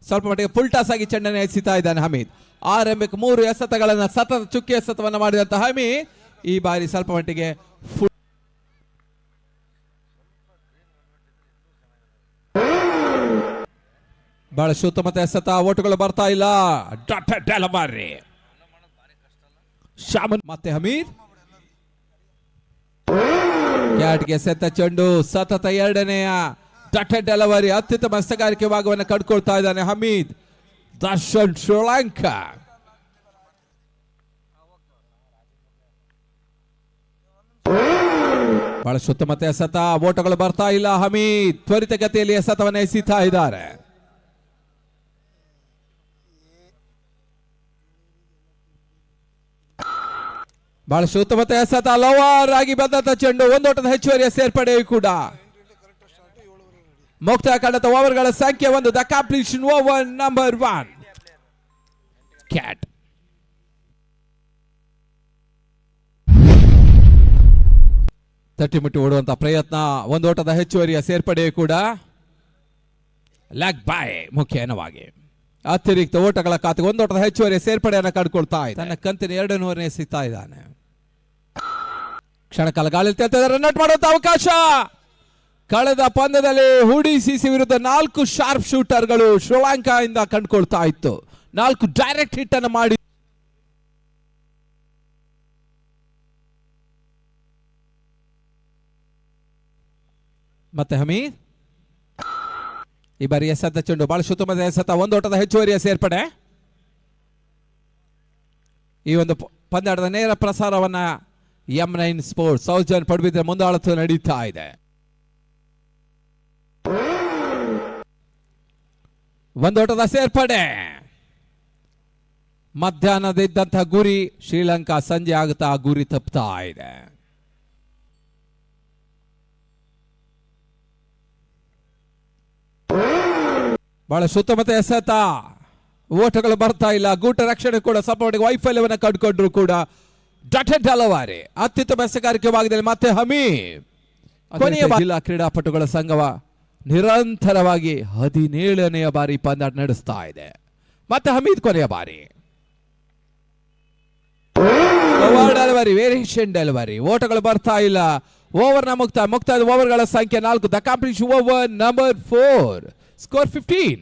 ಸ್ವಲ್ಪ ಮಟ್ಟಿಗೆ full toss ಆಗಿ ಚೆಂಡನ್ನು ಎಸೆತಾ ಇದ್ದಾನೆ ಹಮೀದ್. ಆರಂಭಿಕ 3 ಎಸೆತಗಳನ್ನು ಸತತ ಚುಕ್ಕಿ ಎಸೆತವನ್ನು ಮಾಡಿದಂತಹ ಹಮೀದ್ ಈ ಬಾರಿ ಸ್ವಲ್ಪ ಮಟ್ಟಿಗೆ ಬಹಳ ಉತ್ತಮ ಎಸೆತ. ಓಟುಗಳು ಬರ್ತಾ ಇಲ್ಲ. ಮತ್ತೆ ಹಮೀದ್ ಕ್ಯಾಟ್ಗೆ ಎಸೆತ ಚೆಂಡು ಸತತ 2ನೆಯ ಡೆಲಿವರಿ. ಅತ್ಯುತ್ತಮ ಎಸೆಗಾರಿಕೆ ಭಾಗವನ್ನು ಕಂಡುಕೊಳ್ತಾ ಇದ್ದಾನೆ ಹಮೀದ್. ದರ್ಶನ್ ಶ್ರೀಲಂಕಾ ಬಹಳ ಉತ್ತಮ ಎಸೆತ. ಓಟಗಳು ಬರ್ತಾ ಇಲ್ಲ. ಹಮೀದ್ ತ್ವರಿತಗತಿಯಲ್ಲಿ ಎಸೆತವನ್ನು ಎಸೆತಾ ಇದ್ದಾರೆ. ಬಹಳ ಉತ್ತಮ ಎಸೆತ. ಲೋವರ್ ಆಗಿ ಬಂದಂತ ಚೆಂಡು. 1 ಓಟದ ಹೆಚ್ಚುವರಿಯ ಸೇರ್ಪಡೆಯೂ ಕೂಡ. ಮುಕ್ತಾಯ ಕಂಡಂತ ಓವರ್ಗಳ ಸಂಖ್ಯೆ 1. The completion over number 1. ಕ್ಯಾಟ್ ತಟ್ಟಿಮುಟ್ಟಿ ಓಡುವಂತ ಪ್ರಯತ್ನ. 1 ಓಟದ ಹೆಚ್ಚುವರಿಯ ಸೇರ್ಪಡೆಯೂ ಕೂಡ. ಲೆಗ್ ಬೈ ಮುಖ್ಯವಾಗಿ ಅತಿರಿಕ್ತ ಓಟಗಳ ಖಾತೆಗೆ 1 ಓಟದ ಹೆಚ್ಚುವರಿಯ ಸೇರ್ಪಡೆಯನ್ನು ಕಂಡುಕೊಳ್ತಾ ಇದ್ದಾನೆ. ತನ್ನ ಕಂತಿನ 2 ಎಸೆತಾ ಇದ್ದಾನೆ. ಕ್ಷಣಕಾಲ ಗಾಳಿ ರನ್ಔಟ್ ಮಾಡುವಂತ ಅವಕಾಶ. ಕಳೆದ ಪಂದ್ಯದಲ್ಲಿ ಹುಡಿಸಿಸಿ ವಿರುದ್ಧ 4 ಶಾರ್ಪ್ ಶೂಟರ್ಗಳು ಶ್ರೀಲಂಕಾ ಇಂದ ಕಂಡುಕೊಳ್ತಾ ಇತ್ತು. 4 ಡೈರೆಕ್ಟ್ ಹಿಟ್ ಅನ್ನು ಮಾಡಿ ಮತ್ತೆ ಹಮೀದ್ ಈ ಬಾರಿ ಎಸೆತ ಚೆಂಡು. ಬಹಳ ಉತ್ತಮದ ಎಸೆತ. 1 ಓಟದ ಹೆಚ್ಚುವರಿಯ ಸೇರ್ಪಡೆ. ಈ ಒಂದು ಪಂದ್ಯದ ನೇರ ಪ್ರಸಾರವನ್ನ M9 ಸ್ಪೋರ್ಟ್ಸ್ ಸೌಜನ್ ಪಡುಬಿದ್ರೆ ಮುಂದಾಳತ್ವ ನಡೀತಾ ಇದೆ. 1 ಓಟದ ಸೇರ್ಪಡೆ. ಮಧ್ಯಾಹ್ನದಿದ್ದಂತಹ ಗುರಿ ಶ್ರೀಲಂಕಾ ಸಂಜೆ ಆಗುತ್ತಾ ಗುರಿ ತಪ್ಪುತ್ತಾ ಇದೆ. ಬಹಳ ಉತ್ತಮತೆ ಎಸೆತ. ಓಟಗಳು ಬರ್ತಾ ಇಲ್ಲ. ಗೂಟ ರಕ್ಷಣೆ ಕೂಡ ಸ್ವಲ್ಪ ಮಟ್ಟಿಗೆ ವೈಫಲ್ಯವನ್ನು ಕಂಡುಕೊಂಡ್ರು ಕೂಡ. ಡೆಲಿವರಿ ಅತ್ಯುತ್ತಮ ಎಸೆಗಾರಿಕೆ ಭಾಗದಲ್ಲಿ ಮತ್ತೆ ಹಮೀದ್. ಕೊನೆಯ ಜಿಲ್ಲಾ ಕ್ರೀಡಾಪಟುಗಳ ಸಂಘವ ನಿರಂತರವಾಗಿ 17ನೆಯ ಬಾರಿ ಪಂದ್ಯ ನಡೆಸ್ತಾ ಇದೆ. ಮತ್ತೆ ಹಮೀದ್ ಕೊನೆಯ ಬಾರಿ ಡೆಲಿವರಿ, ವೇರಿಯೇಷನ್ ಡೆಲಿವರಿ. ಓಟಗಳು ಬರ್ತಾ ಇಲ್ಲ. ಓವರ್ನ ಮುಕ್ತಾಯದ ಓವರ್ಗಳ ಸಂಖ್ಯೆ 4. The completion over number 4. Score 15.